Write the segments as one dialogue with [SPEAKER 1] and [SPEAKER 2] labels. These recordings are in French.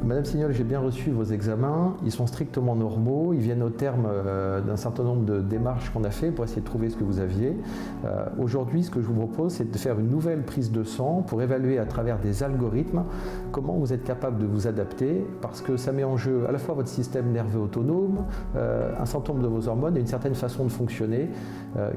[SPEAKER 1] Madame Signol, j'ai bien reçu vos examens, ils sont strictement normaux, ils viennent au terme d'un certain nombre de démarches qu'on a fait pour essayer de trouver ce que vous aviez. Aujourd'hui, ce que je vous propose, c'est de faire une nouvelle prise de sang pour évaluer à travers des algorithmes comment vous êtes capable de vous adapter, parce que ça met en jeu à la fois votre système nerveux autonome, un certain nombre de vos hormones et une certaine façon de fonctionner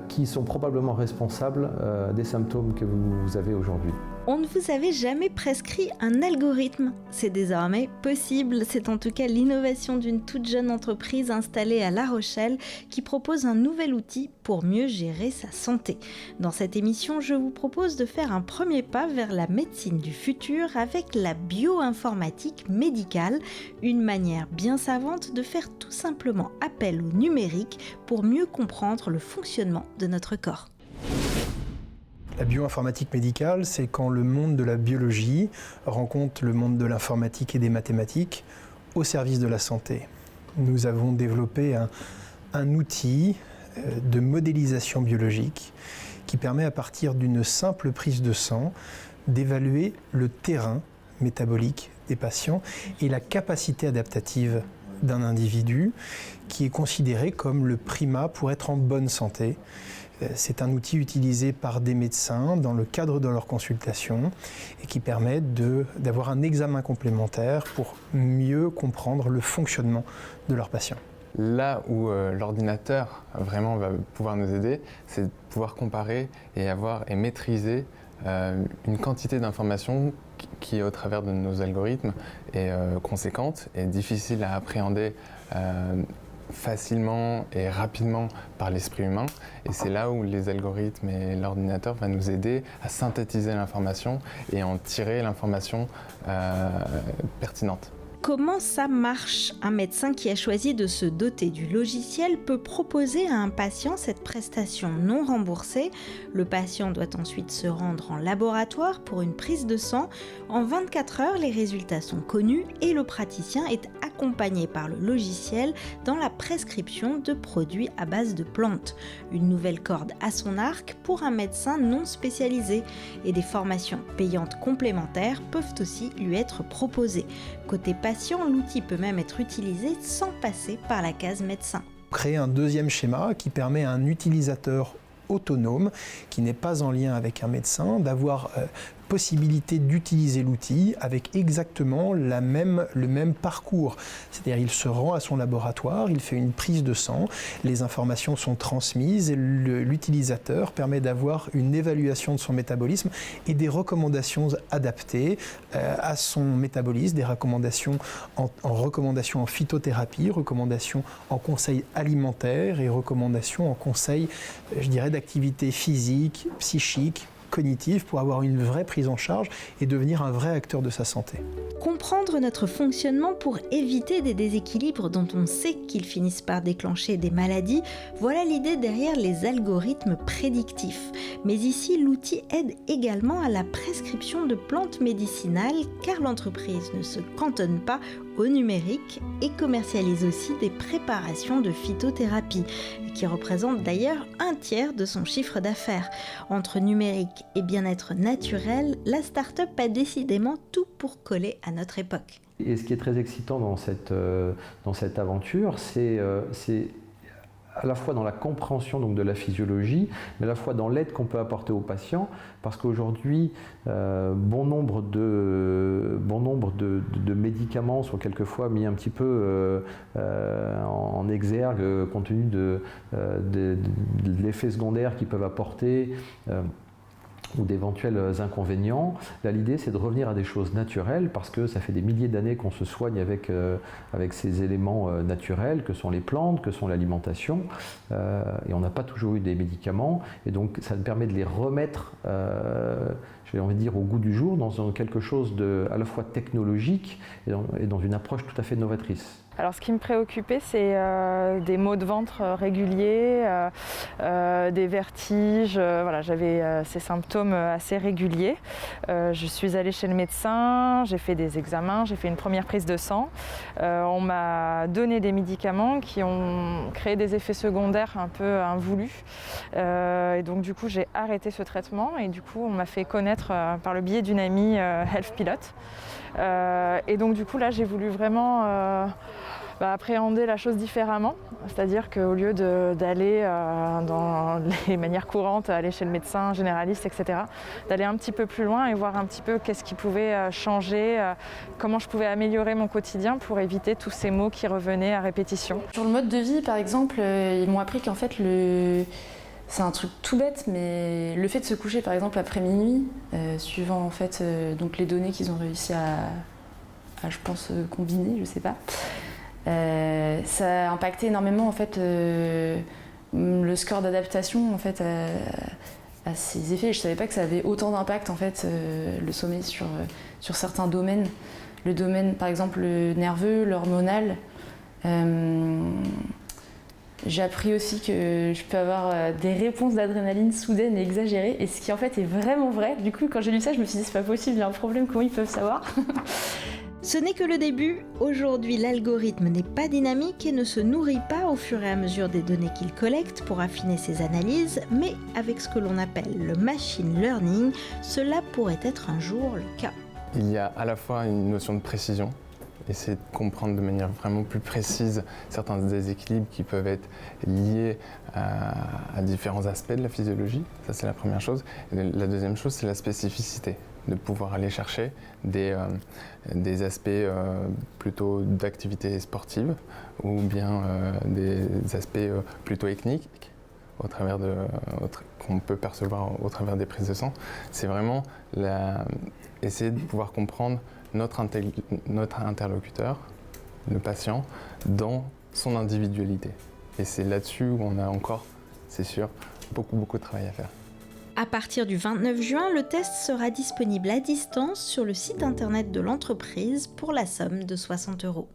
[SPEAKER 1] qui sont probablement responsables des symptômes que vous avez aujourd'hui.
[SPEAKER 2] On ne vous avait jamais prescrit un algorithme. C'est désormais possible. C'est en tout cas l'innovation d'une toute jeune entreprise installée à La Rochelle qui propose un nouvel outil pour mieux gérer sa santé. Dans cette émission, je vous propose de faire un premier pas vers la médecine du futur avec la bioinformatique médicale, une manière bien savante de faire tout simplement appel au numérique pour mieux comprendre le fonctionnement de notre corps.
[SPEAKER 3] La bioinformatique médicale, c'est quand le monde de la biologie rencontre le monde de l'informatique et des mathématiques au service de la santé. Nous avons développé un outil de modélisation biologique qui permet à partir d'une simple prise de sang d'évaluer le terrain métabolique des patients et la capacité adaptative d'un individu qui est considéré comme le primat pour être en bonne santé. C'est un outil utilisé par des médecins dans le cadre de leur consultation et qui permet d'avoir un examen complémentaire pour mieux comprendre le fonctionnement de leurs patients.
[SPEAKER 4] Là où l'ordinateur vraiment va pouvoir nous aider, c'est de pouvoir comparer et maîtriser une quantité d'informations qui, au travers de nos algorithmes, est conséquente et difficile à appréhender facilement et rapidement par l'esprit humain. Et c'est là où les algorithmes et l'ordinateur vont nous aider à synthétiser l'information et en tirer l'information pertinente.
[SPEAKER 2] Comment ça marche ? Un médecin qui a choisi de se doter du logiciel peut proposer à un patient cette prestation non remboursée. Le patient doit ensuite se rendre en laboratoire pour une prise de sang. En 24 heures, les résultats sont connus et le praticien est accompagné par le logiciel dans la prescription de produits à base de plantes. Une nouvelle corde à son arc pour un médecin non spécialisé. Et des formations payantes complémentaires peuvent aussi lui être proposées. Côté patient, l'outil peut même être utilisé sans passer par la case médecin.
[SPEAKER 3] Créer un deuxième schéma qui permet à un utilisateur autonome, qui n'est pas en lien avec un médecin, d'avoir possibilité d'utiliser l'outil avec exactement le même parcours. C'est-à-dire il se rend à son laboratoire, il fait une prise de sang, les informations sont transmises et l'utilisateur permet d'avoir une évaluation de son métabolisme et des recommandations adaptées à son métabolisme, des recommandations en recommandations en phytothérapie, recommandations en conseils alimentaires et recommandations en conseils, je dirais, d'activité physique, psychique, cognitive pour avoir une vraie prise en charge et devenir un vrai acteur de sa santé.
[SPEAKER 2] Comprendre notre fonctionnement pour éviter des déséquilibres dont on sait qu'ils finissent par déclencher des maladies, voilà l'idée derrière les algorithmes prédictifs. Mais ici, l'outil aide également à la prescription de plantes médicinales car l'entreprise ne se cantonne pas au numérique et commercialise aussi des préparations de phytothérapie qui représentent d'ailleurs un tiers de son chiffre d'affaires. Entre numérique et bien-être naturel, la start-up a décidément tout pour coller à notre époque.
[SPEAKER 1] Et ce qui est très excitant dans cette aventure, c'est à la fois dans la compréhension donc, de la physiologie, mais à la fois dans l'aide qu'on peut apporter aux patients, parce qu'aujourd'hui, bon nombre de médicaments sont quelquefois mis un petit peu en exergue compte tenu de l'effet secondaire qu'ils peuvent apporter. Ou d'éventuels inconvénients. Là, l'idée, c'est de revenir à des choses naturelles parce que ça fait des milliers d'années qu'on se soigne avec ces éléments naturels que sont les plantes, que sont l'alimentation et on n'a pas toujours eu des médicaments et donc ça nous permet de les remettre, j'ai envie de dire, au goût du jour dans quelque chose de à la fois technologique et dans une approche tout à fait novatrice.
[SPEAKER 5] Alors ce qui me préoccupait, c'est des maux de ventre réguliers, des vertiges, voilà, j'avais ces symptômes assez réguliers. Je suis allée chez le médecin, j'ai fait des examens, j'ai fait une première prise de sang. On m'a donné des médicaments qui ont créé des effets secondaires un peu invoulus. Et donc du coup j'ai arrêté ce traitement et du coup on m'a fait connaître par le biais d'une amie Health Pilot. Et donc du coup là j'ai voulu vraiment appréhender la chose différemment, c'est-à-dire qu'au lieu d'aller dans les manières courantes, aller chez le médecin généraliste, etc., d'aller un petit peu plus loin et voir un petit peu qu'est-ce qui pouvait changer, comment je pouvais améliorer mon quotidien pour éviter tous ces mots qui revenaient à répétition.
[SPEAKER 6] Sur le mode de vie, par exemple, ils m'ont appris qu'en fait, c'est un truc tout bête, mais le fait de se coucher, par exemple, après minuit, suivant en fait donc les données qu'ils ont réussi à je pense, combiner, je sais pas, ça a impacté énormément en fait le score d'adaptation en fait à ces effets. Je savais pas que ça avait autant d'impact en fait le sommeil sur certains domaines. Le domaine par exemple le nerveux, l'hormonal. J'ai appris aussi que je peux avoir des réponses d'adrénaline soudaines et exagérées, et ce qui en fait est vraiment vrai. Du coup, quand j'ai lu ça, je me suis dit c'est pas possible, il y a un problème, comment ils peuvent savoir?
[SPEAKER 2] Ce n'est que le début. Aujourd'hui, l'algorithme n'est pas dynamique et ne se nourrit pas au fur et à mesure des données qu'il collecte pour affiner ses analyses, mais avec ce que l'on appelle le machine learning, cela pourrait être un jour le cas.
[SPEAKER 4] Il y a à la fois une notion de précision, essayer de comprendre de manière vraiment plus précise certains déséquilibres qui peuvent être liés à différents aspects de la physiologie. Ça, c'est la première chose. Et la deuxième chose, c'est la spécificité, de pouvoir aller chercher des aspects plutôt d'activité sportive ou bien des aspects plutôt ethniques qu'on peut percevoir au travers des prises de sang. C'est vraiment essayer de pouvoir comprendre notre interlocuteur, le patient, dans son individualité. Et c'est là-dessus où on a encore, c'est sûr, beaucoup de travail à faire.
[SPEAKER 2] À partir du 29 juin, le test sera disponible à distance sur le site internet de l'entreprise pour la somme de 60 €.